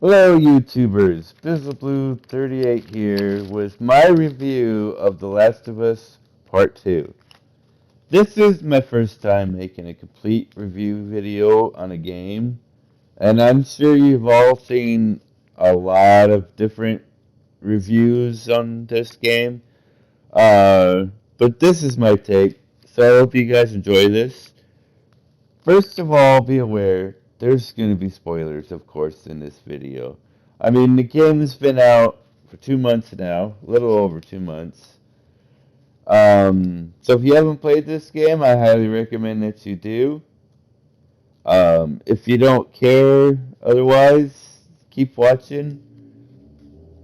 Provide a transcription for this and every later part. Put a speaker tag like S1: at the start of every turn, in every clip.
S1: Hello YouTubers, BizzleBlue38 here with my review of The Last of Us Part 2. This is my first time making a complete review video on a game, and I'm sure you've all seen a lot of different reviews on this game, but this is my take, so I hope you guys enjoy this. First of all, be aware, there's going to be spoilers, of course, in this video. I mean, the game's been out for 2 months now, a little over 2 months. So if you haven't played this game, I highly recommend that you do. If you don't care otherwise, keep watching.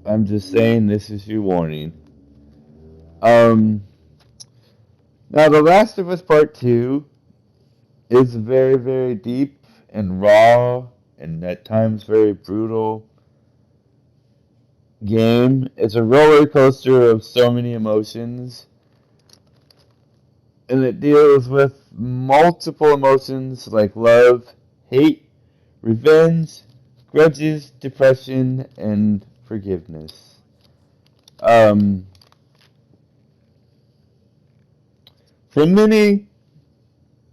S1: I'm just saying this is your warning. Um, Now, The Last of Us Part 2 is very, very deep and raw and at times very brutal game. It's a roller coaster of so many emotions, and it deals with multiple emotions like love, hate, revenge, grudges, depression, and forgiveness. Um, for many,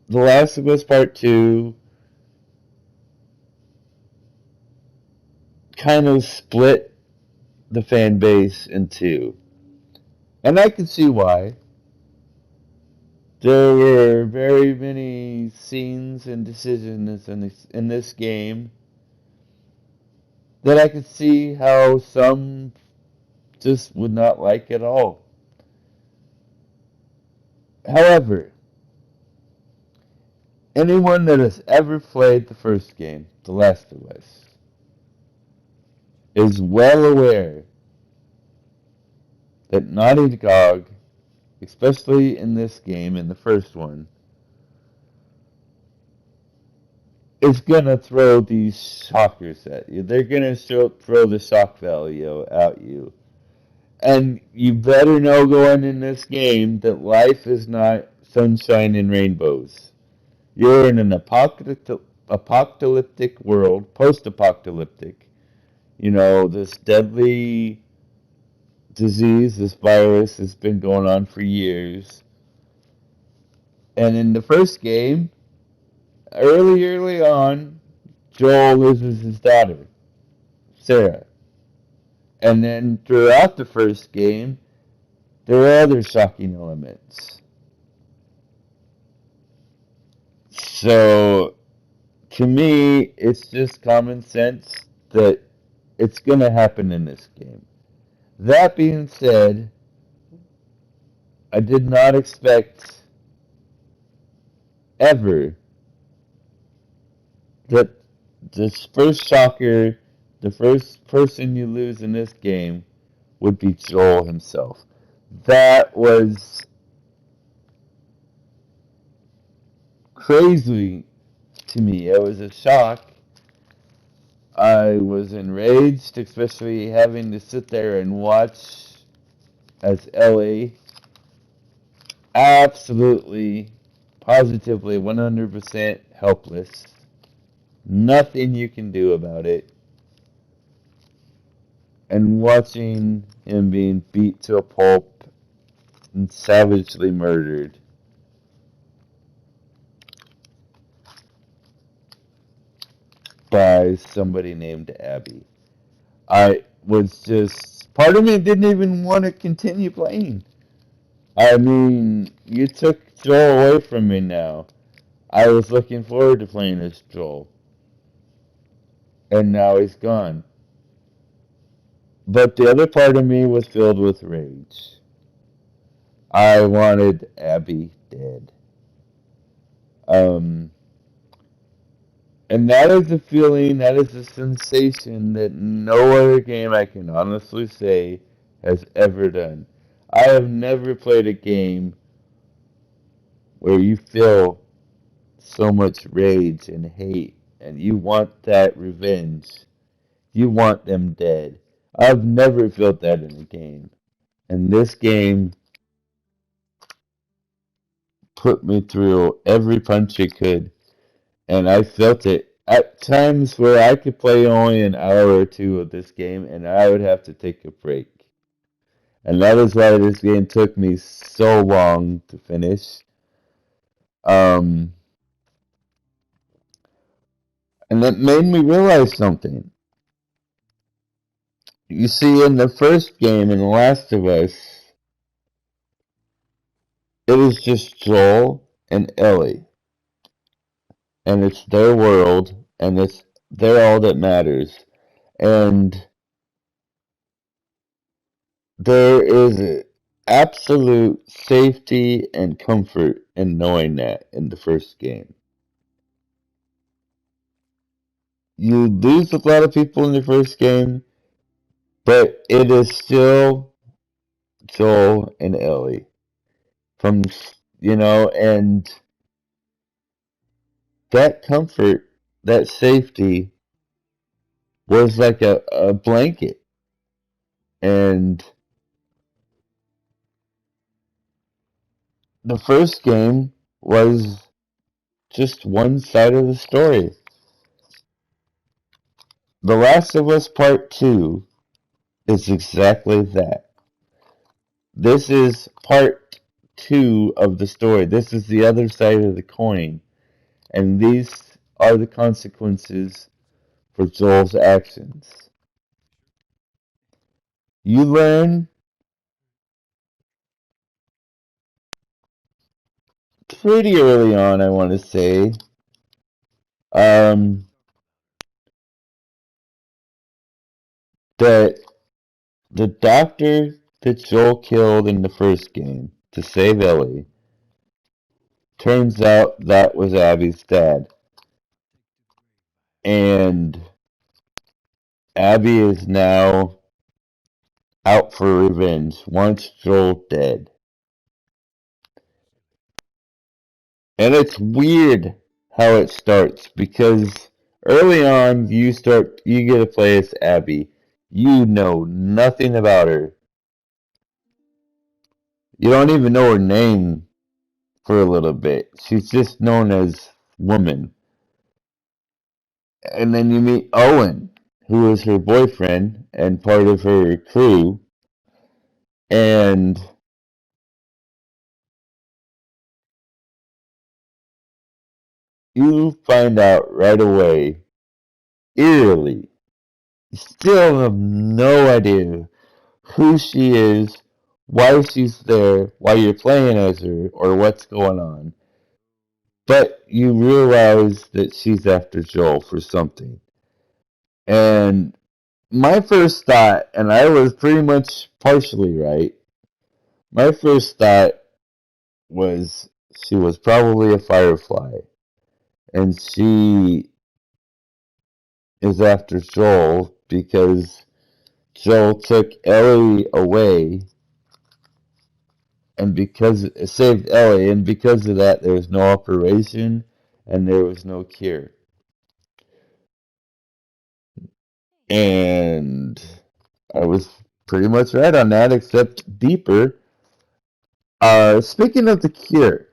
S1: The Last of Us Part 2 kind of split the fan base in two. And I can see why. There were very many scenes and decisions in this game that I could see how some just would not like at all. However, anyone that has ever played the first game, The Last of Us, is well aware that Naughty Dog, especially in this game, in the first one, is gonna throw these shockers at you. They're gonna throw the shock value at you. And you better know going in this game that life is not sunshine and rainbows. You're in an apocalyptic world, post-apocalyptic. You know, this deadly disease, this virus has been going on for years. And in the first game, early on, Joel loses his daughter, Sarah. And then throughout the first game, there are other shocking elements. So, to me, it's just common sense that it's going to happen in this game. That being said, I did not expect ever that this first shocker, the first person you lose in this game, would be Joel himself. That was crazy to me. It was a shock. I was enraged, especially having to sit there and watch as Ellie absolutely, positively, 100% helpless. Nothing you can do about it. And watching him being beat to a pulp and savagely murdered. By somebody named Abby. I was just, part of me didn't even want to continue playing. I mean, you took Joel away from me now. I was looking forward to playing as Joel. And now he's gone. But the other part of me was filled with rage. I wanted Abby dead. And that is a feeling, that is a sensation that no other game I can honestly say has ever done. I have never played a game where you feel so much rage and hate and you want that revenge. You want them dead. I've never felt that in a game. And this game put me through every punch it could. And I felt it. at times where I could play only an hour or two of this game and I would have to take a break. And that is why this game took me so long to finish. Um, and that made me realize something. You see, in the first game, in The Last of Us, it is just Joel and Ellie. And it's their world, and they're all that matters. And there is absolute safety and comfort in knowing that in the first game. You lose a lot of people in the first game, but it is still Joel and Ellie. From, and that comfort, that safety was like a blanket. And the first game was just one side of the story. The Last of Us Part 2 is exactly that. This is part 2 of the story. This is the other side of the coin. And these are the consequences for Joel's actions. You learn pretty early on, I want to say, um, that the doctor that Joel killed in the first game to save Ellie, turns out that was Abby's dad. And Abby is now out for revenge, wants Joel dead. And it's weird how it starts because early on you get to play as Abby. You know nothing about her. You don't even know her name for a little bit. She's just known as Woman. And then you meet Owen, who is her boyfriend and part of her crew, and you find out right away, eerily, you still have no idea who she is, why she's there, why you're playing as her, or what's going on. But you realize that she's after Joel for something. And my first thought, and I was pretty much partially right, my first thought was she was probably a firefly. And she is after Joel because Joel took Ellie away and because it saved Ellie, and because of that, there was no operation and there was no cure. And I was pretty much right on that, except deeper. Speaking of the cure,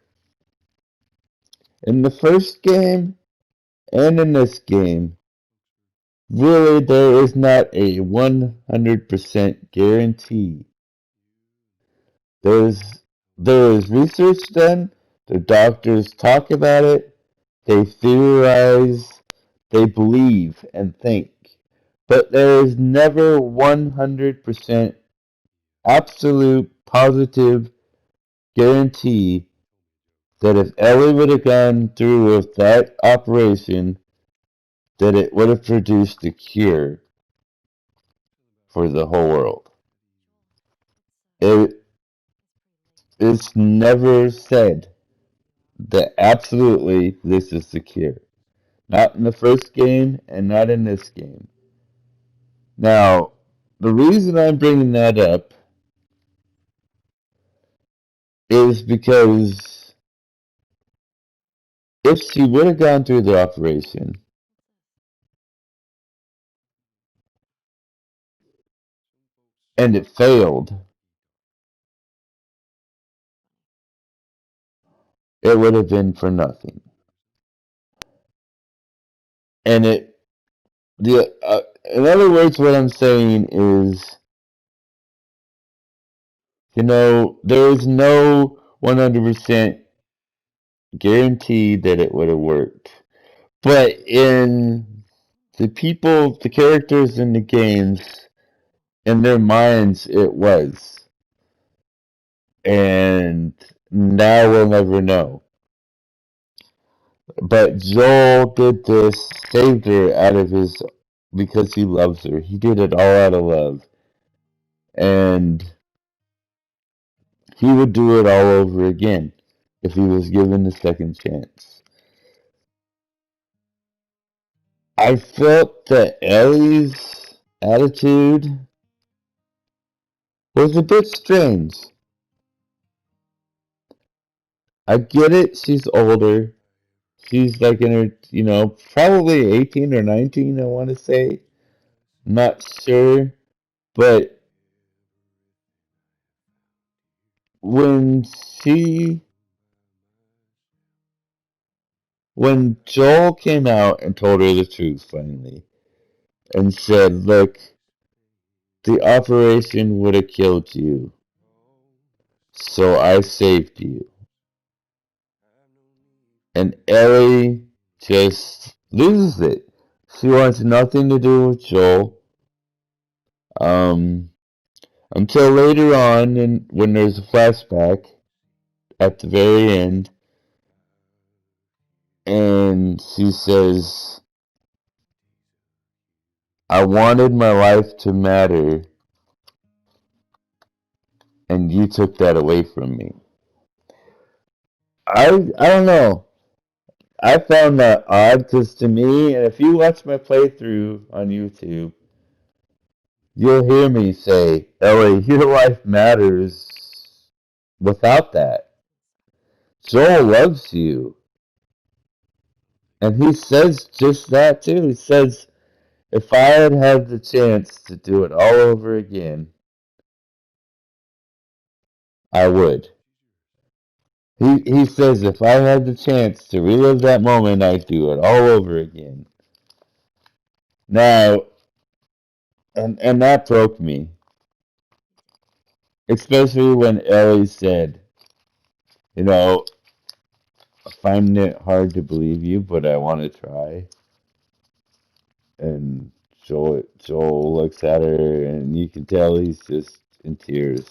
S1: in the first game and in this game, really there is not a 100% guarantee. There's there is research done, the doctors talk about it, they theorize, they believe and think. But there is never 100% absolute positive guarantee that if Ellie would have gone through with that operation, that it would have produced a cure for the whole world. It is never said that absolutely this is the cure. Not in the first game and not in this game. Now, the reason I'm bringing that up is because if she would have gone through the operation and it failed, it would have been for nothing. And in other words, what I'm saying is, there is no 100% guarantee that it would have worked. But in the characters in the games, in their minds, it was. And now we'll never know. But Joel did this, saved her because he loves her. He did it all out of love. And he would do it all over again if he was given the second chance. I felt that Ellie's attitude was a bit strange. I get it, she's older. She's like in her, probably 18 or 19, I want to say. Not sure. But when when Joel came out and told her the truth finally, and said, look, the operation would have killed you, so I saved you. And Ellie just loses it. She wants nothing to do with Joel. Until later on, when there's a flashback at the very end, and she says, I wanted my life to matter, and you took that away from me. I don't know. I found that odd because to me, and if you watch my playthrough on YouTube, you'll hear me say, Ellie, your life matters without that. Joel loves you. And he says just that too. He says, if I had had the chance to do it all over again, I would. He says, if I had the chance to relive that moment, I'd do it all over again. Now, and that broke me. Especially when Ellie said, I find it hard to believe you, but I want to try. And Joel looks at her, and you can tell he's just in tears,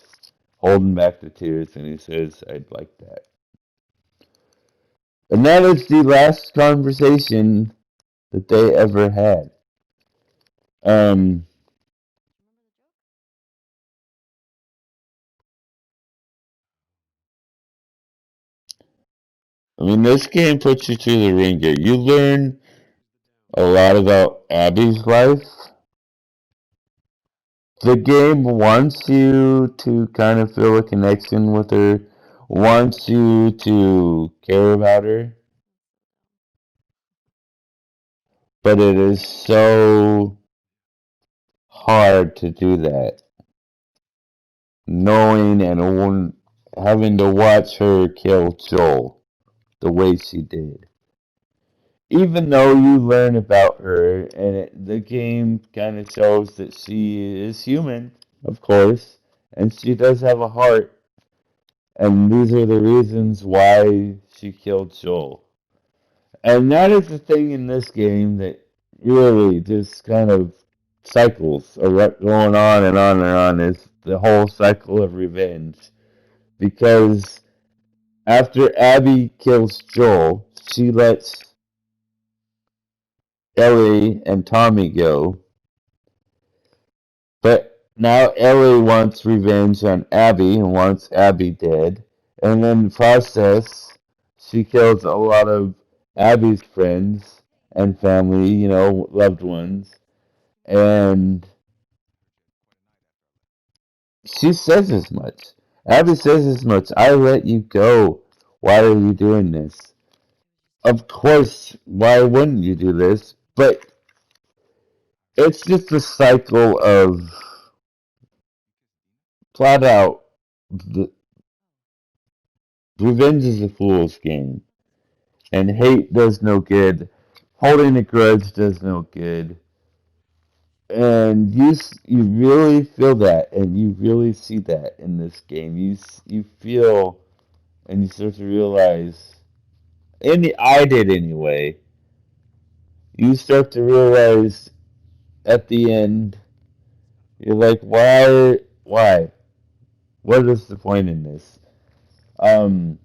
S1: holding back the tears, and he says, I'd like that. And that is the last conversation that they ever had. This game puts you through the ringer. You learn a lot about Abby's life. The game wants you to kind of feel a connection with her, wants you to care about her. But it is so hard to do that. Knowing and having to watch her kill Joel the way she did. Even though you learn about her, and the game kind of shows that she is human, of course, and she does have a heart, and these are the reasons why she killed Joel. And that is the thing in this game that really just kind of cycles are going on and on and on, is the whole cycle of revenge. Because after Abby kills Joel, she lets Ellie and Tommy go. But now Ellie wants revenge on Abby and wants Abby dead. And in the process, she kills a lot of Abby's friends and family, loved ones. And she says as much. Abby says as much. I let you go. Why are you doing this? Of course, why wouldn't you do this? But it's just a cycle of flat out, the revenge is a fool's game, and hate does no good. Holding a grudge does no good. And you really feel that, and you really see that in this game. You feel, and you start to realize, and I did anyway. You start to realize at the end, you're like, why? What is the point in this?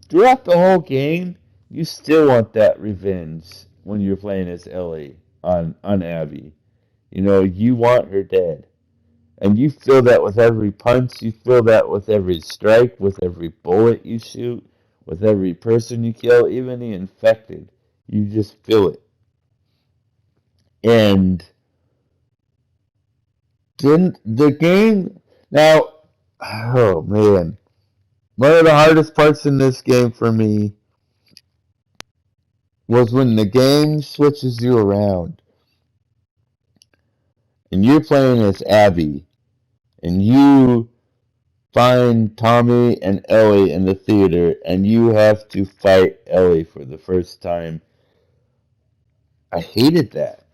S1: Throughout the whole game, you still want that revenge when you're playing as Ellie on Abby. You know, you want her dead. And you feel that with every punch, you feel that with every strike, with every bullet you shoot, with every person you kill, even the infected. You just feel it. And then the game, now, oh man, one of the hardest parts in this game for me was when the game switches you around and you're playing as Abby and you find Tommy and Ellie in the theater and you have to fight Ellie for the first time. I hated that.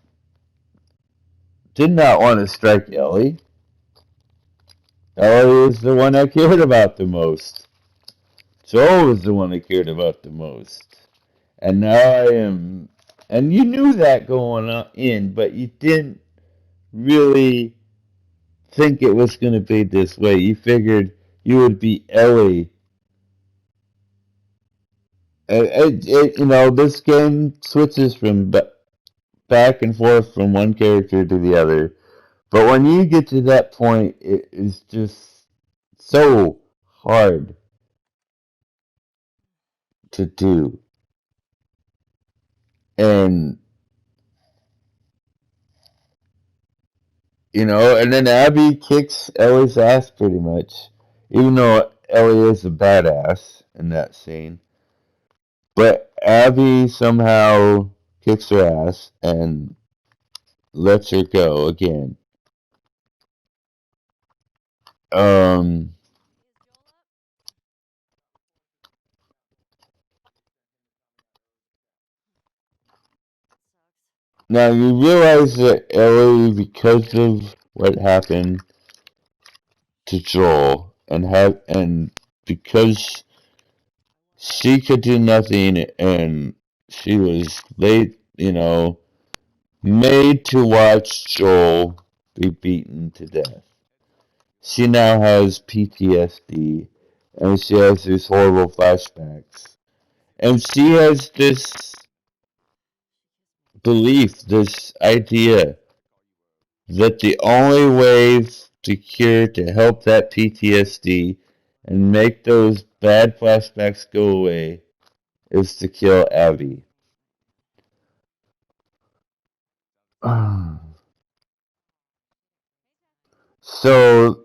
S1: Did not want to strike Ellie. Ellie is the one I cared about the most. Joel was the one I cared about the most. And now I am. And you knew that going in, but you didn't really think it was going to be this way. You figured you would be Ellie. You know, this game switches from back and forth from one character to the other. But when you get to that point, it is just so hard to do. And, you know, and then Abby kicks Ellie's ass pretty much. Even though Ellie is a badass in that scene. But Abby somehow kicks her ass and lets her go again. Um, Now you realize that Ellie, because of what happened to Joel, and because she could do nothing, and she was late, you know, made to watch Joel be beaten to death. She now has PTSD, and she has these horrible flashbacks, and she has this belief, this idea that the only way to help that PTSD and make those bad flashbacks go away is to kill Abby. So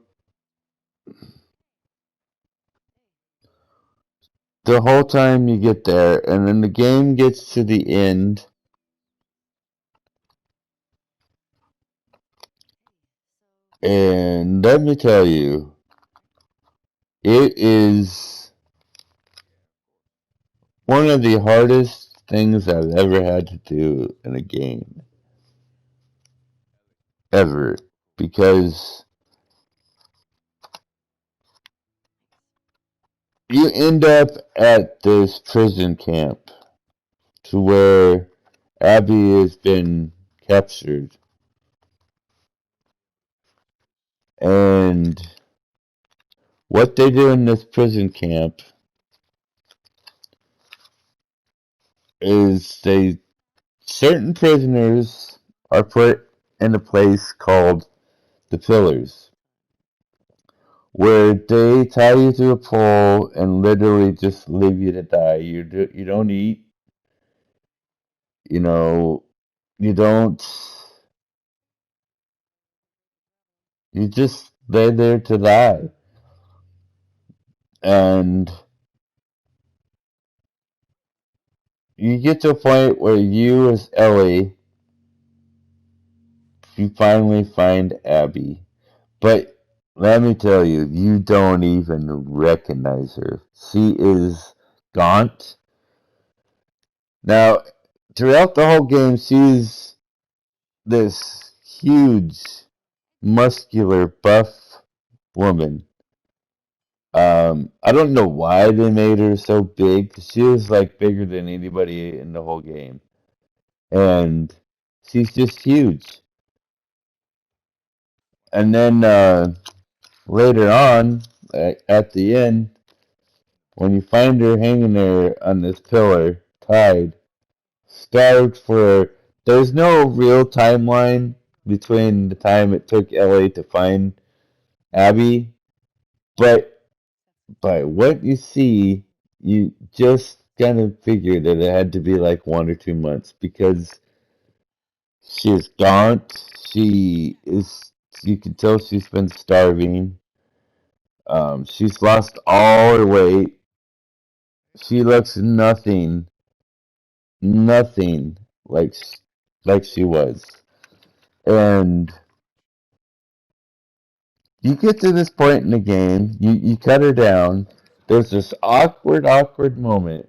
S1: the whole time you get there, and then the game gets to the end, and let me tell you, it is one of the hardest things I've ever had to do in a game. Ever. Because you end up at this prison camp to where Abby has been captured. And what they do in this prison camp is certain prisoners are put in a place called the Pillars, where they tie you to a pole and literally just leave you to die. You don't eat, you know, you don't, you just lay there to die. And you get to a point where you, as Ellie, you finally find Abby. But let me tell you, you don't even recognize her. She is gaunt. Now, throughout the whole game, she's this huge, muscular, buff woman. I don't know why they made her so big. She was like bigger than anybody in the whole game, and she's just huge. And then later on, at the end, when you find her hanging there on this pillar, tied, starved for. There's no real timeline between the time it took Ellie to find Abby, but by what you see, you just kind of figure that it had to be like 1 or 2 months because she is gaunt. She is. You can tell she's been starving. She's lost all her weight. She looks nothing like she was. And you get to this point in the game, you cut her down. There's this awkward moment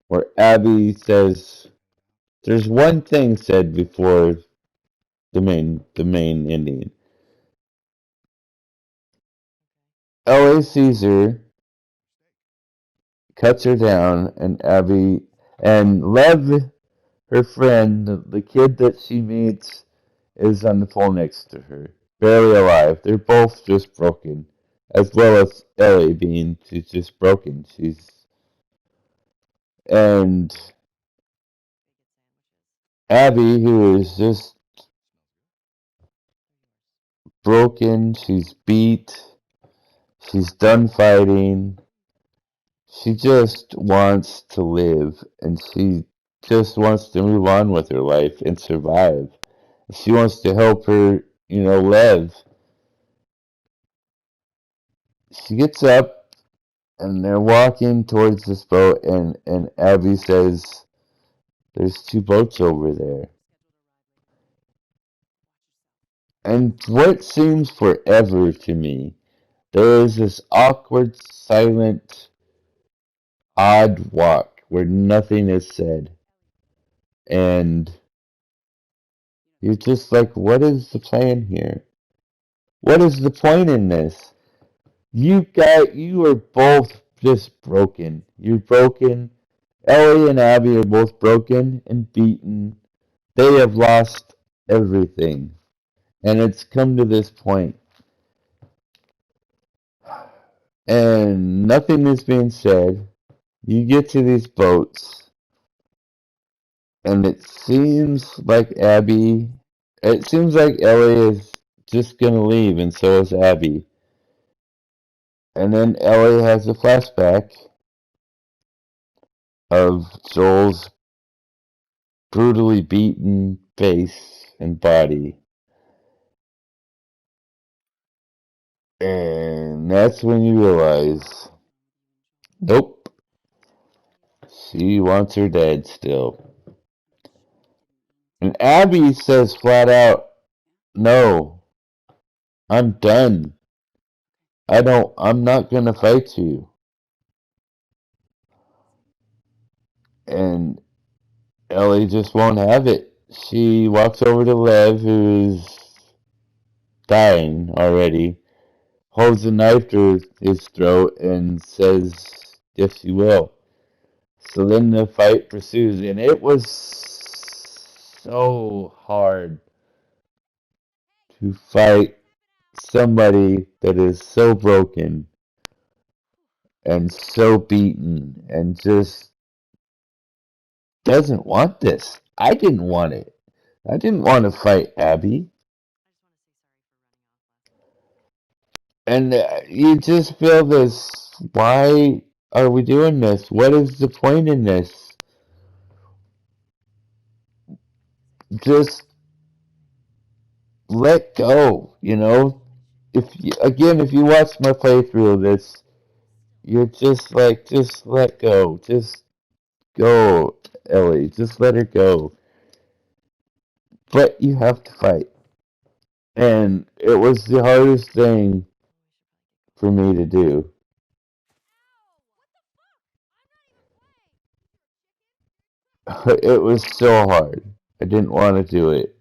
S1: where Abby says, "There's one thing said before the main ending." LA sees her, cuts her down, and Abby and Lev, her friend, the kid that she meets, is on the pole next to her, barely alive. They're both just broken, as well as Ellie being she's just broken. And Abby, who is just broken, she's beat, she's done fighting. She just wants to live, and she just wants to move on with her life and survive. She wants to help her, live. She gets up, and they're walking towards this boat, and Abby says, "There's two boats over there." And what seems forever to me, there is this awkward, silent, odd walk where nothing is said. And you're just like, what is the plan here? What is the point in this? You are both just broken. You're broken. Ellie and Abby are both broken and beaten. They have lost everything. And it's come to this point. And nothing is being said. You get to these boats, and it seems like Ellie is just gonna leave, and so is Abby. And then Ellie has a flashback of Joel's brutally beaten face and body. And that's when you realize, nope, she wants her dad still. And Abby says flat out, no, I'm done. I'm not gonna fight you. And Ellie just won't have it. She walks over to Lev, who is dying already, holds a knife to his throat, and says, "Yes, you will." So then the fight pursues, and it was so hard to fight somebody that is so broken and so beaten and just doesn't want this. I didn't want it. I didn't want to fight Abby. And you just feel this. Why are we doing this? What is the point in this? Just let go, if you watch my playthrough of this, you're just like, just let go. Just go, Ellie. Just let her go. But you have to fight. And it was the hardest thing for me to do. It was so hard. I didn't want to do it.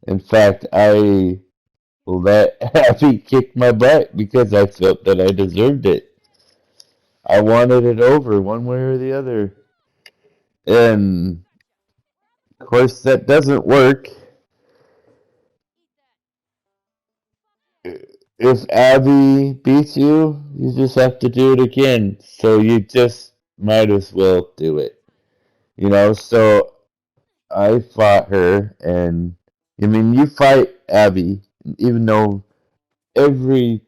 S1: In fact, I let Abby kick my butt because I felt that I deserved it. I wanted it over one way or the other. And of course, that doesn't work. If Abby beats you, you just have to do it again. So you just might as well do it. So I fought her, and I mean, you fight Abby, even though every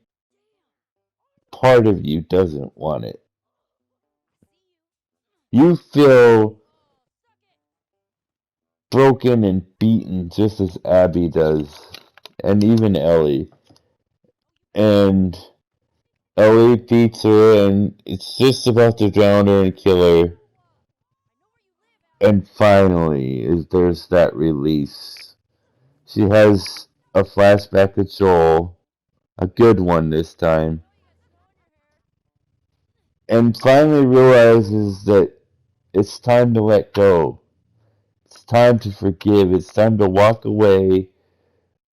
S1: part of you doesn't want it. You feel broken and beaten just as Abby does, and even Ellie. And Ellie beats her, and it's just about to drown her and kill her. And finally, there's that release. She has a flashback of Joel, a good one this time, and finally realizes that it's time to let go. It's time to forgive. It's time to walk away.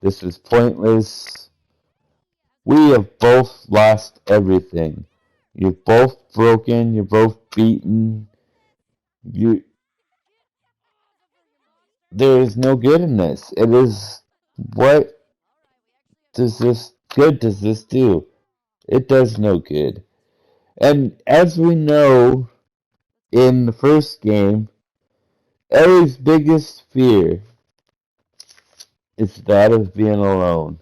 S1: This is pointless. We have both lost everything. You're both broken. You're both beaten. You. There is no good in this. It is. What does this do? It does no good. And as we know in the first game, Ellie's biggest fear is that of being alone.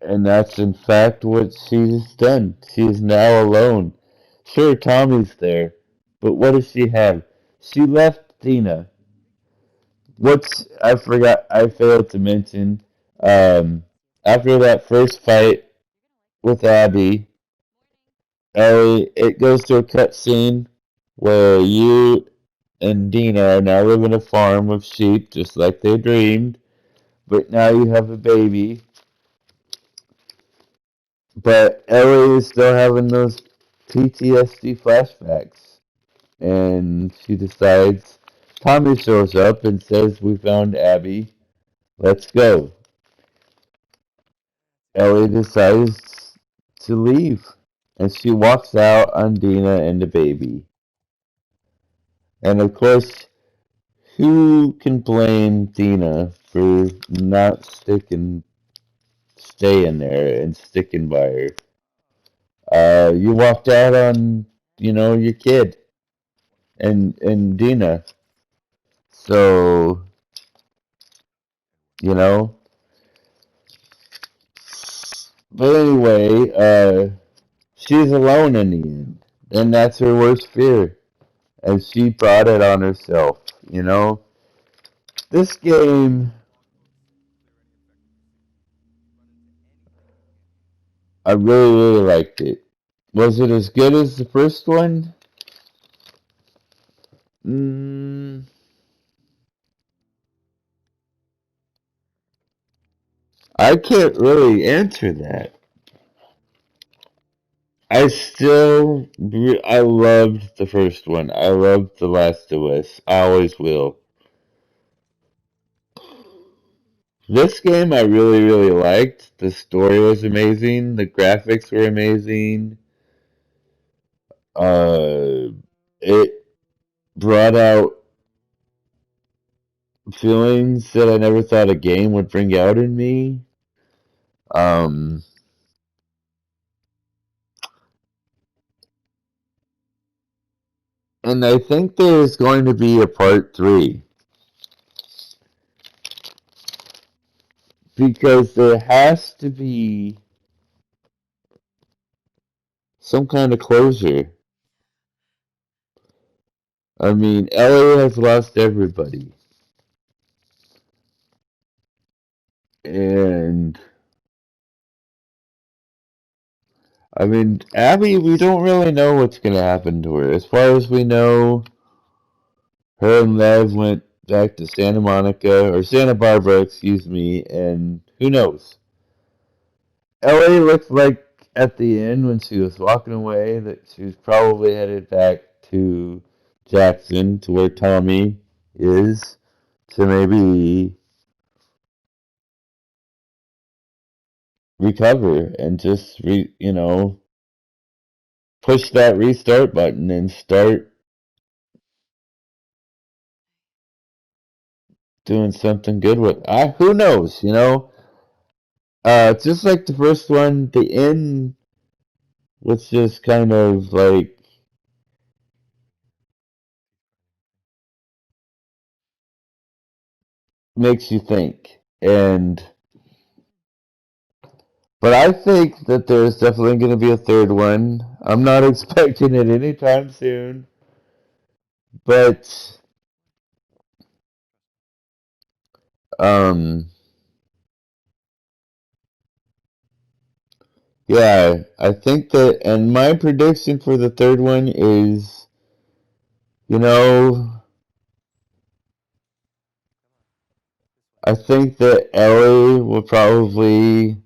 S1: And that's in fact what she's done. She is now alone. Sure, Tommy's there, but what does she have? She left Dina. I failed to mention, after that first fight with Abby, it goes to a cutscene where you and Dina are now living a farm of sheep just like they dreamed, but now you have a baby. But Ellie is still having those PTSD flashbacks, and she decides. Tommy shows up and says, "We found Abby. Let's go." Ellie decides to leave, and she walks out on Dina and the baby. And of course, who can blame Dina for not staying there and sticking by her? You walked out on, your kid and Dina. So, you know. But anyway, she's alone in the end. And that's her worst fear. And she brought it on herself. This game, I really, really liked it. Was it as good as the first one? Mm, I can't really answer that. I loved the first one. I loved The Last of Us. I always will. This game I really, really liked. The story was amazing. The graphics were amazing. Uh, it brought out feelings that I never thought a game would bring out in me. Um, and I think there's going to be a part 3. Because there has to be some kind of closure. I mean, Ellie has lost everybody. And, I mean, Abby, we don't really know what's going to happen to her. As far as we know, her and Lev went back to Santa Monica, or Santa Barbara, excuse me, and who knows? Ellie looks like at the end when she was walking away that she was probably headed back to Jackson, to where Tommy is, to maybe recover and just push that restart button and start doing something good with. Who knows? Just like the first one, the end was just kind of like makes you think. But I think that there's definitely going to be a third one. I'm not expecting it anytime soon, but um, yeah, I think that, and my prediction for the third one is, you know, I think that Ellie will probably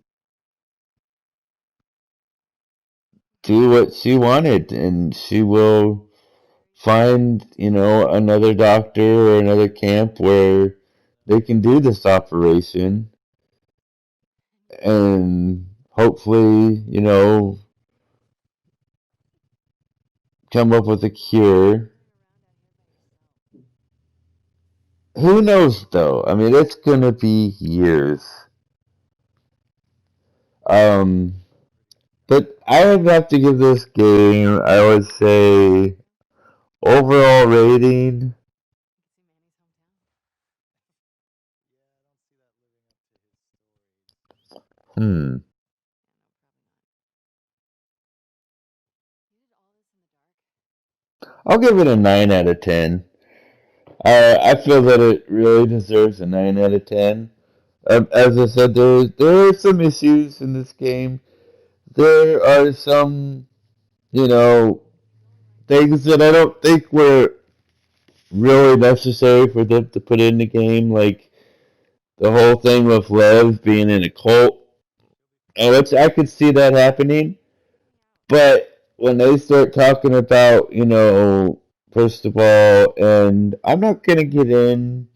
S1: do what she wanted, and she will find, another doctor or another camp where they can do this operation and hopefully, come up with a cure. Who knows though? I mean, it's gonna be years. Um, but I would have to give this game, I would say, overall rating. Hmm. I'll give it a 9 out of 10. I feel that it really deserves a 9 out of 10. As I said, there are some issues in this game. There are some, you know, things that I don't think were really necessary for them to put in the game, like the whole thing with Lev being in a cult. Which I could see that happening, but when they start talking about, first of all, and I'm not gonna get in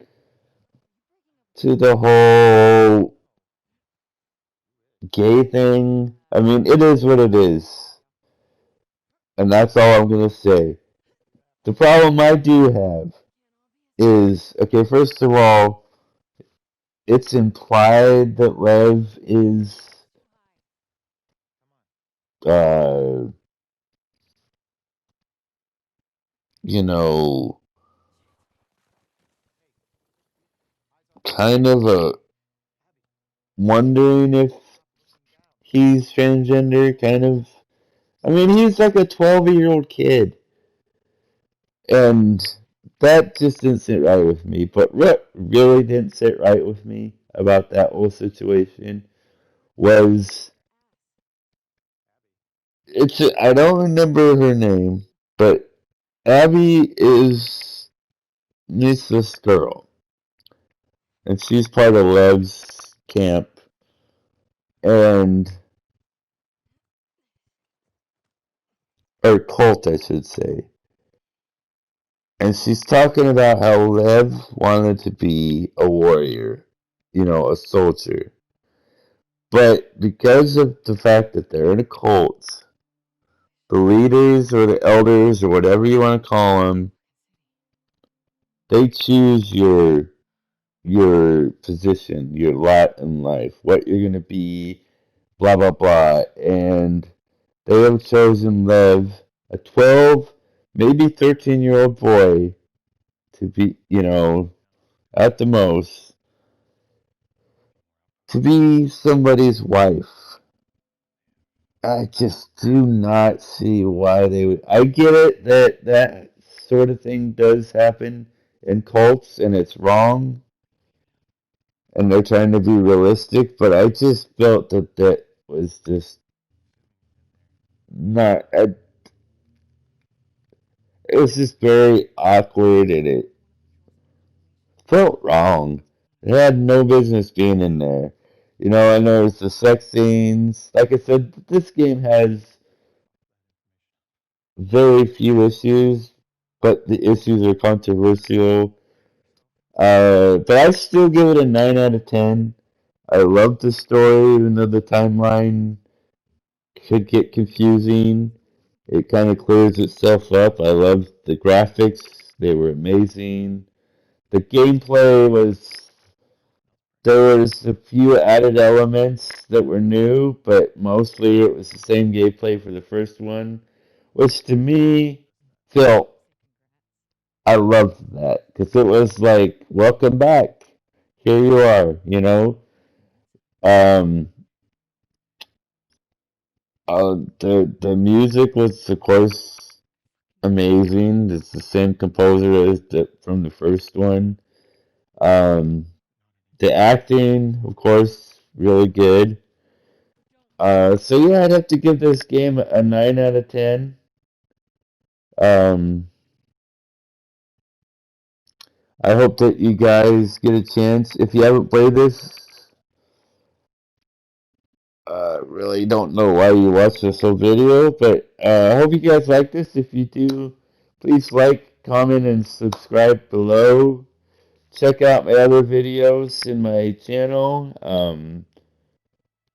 S1: to the whole gay thing. I mean, it is what it is, and that's all I'm gonna say. The problem I do have is, okay, first of all, it's implied that Lev is, uh, you know, kind of a wondering if he's transgender, kind of. I mean, he's like a 12-year-old kid, and that just didn't sit right with me. But what really didn't sit right with me about that whole situation was I don't remember her name, but Abby is Misa's girl, and she's part of Lev's camp, and or cult, I should say. And she's talking about how Lev wanted to be a warrior, a soldier. But because of the fact that they're in a cult, the leaders or the elders or whatever you want to call them, they choose your position, your lot in life, what you're gonna be, blah blah blah, and they have chosen Lev, a 12, maybe 13-year-old boy, to be, at the most, to be somebody's wife. I just do not see why they would. I get it that that sort of thing does happen in cults and it's wrong and they're trying to be realistic, but I just felt that that was just not. It was just very awkward and it felt wrong. It had no business being in there. And there's the sex scenes. Like I said, this game has very few issues, but the issues are controversial. But I still give it a 9 out of 10. I love the story, even though the timeline could get confusing. It kind of clears itself up. I love the graphics, they were amazing. The gameplay there was a few added elements that were new, but mostly it was the same gameplay for the first one, which to me felt I loved that because it was like, welcome back. Here you are. Um, the music was, of course, amazing. It's the same composer as from the first one. Um, the acting, of course, really good. So yeah, I'd have to give this game a 9 out of 10. Um, I hope that you guys get a chance. If you haven't played this, really don't know why you watched this whole video, but I hope you guys like this. If you do, please like, comment, and subscribe below. Check out my other videos in my channel.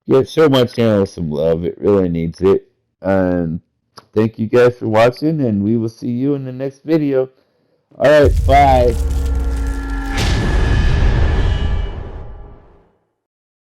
S1: Yeah, show my channel some love. It really needs it. And thank you guys for watching, and we will see you in the next video. Alright, bye.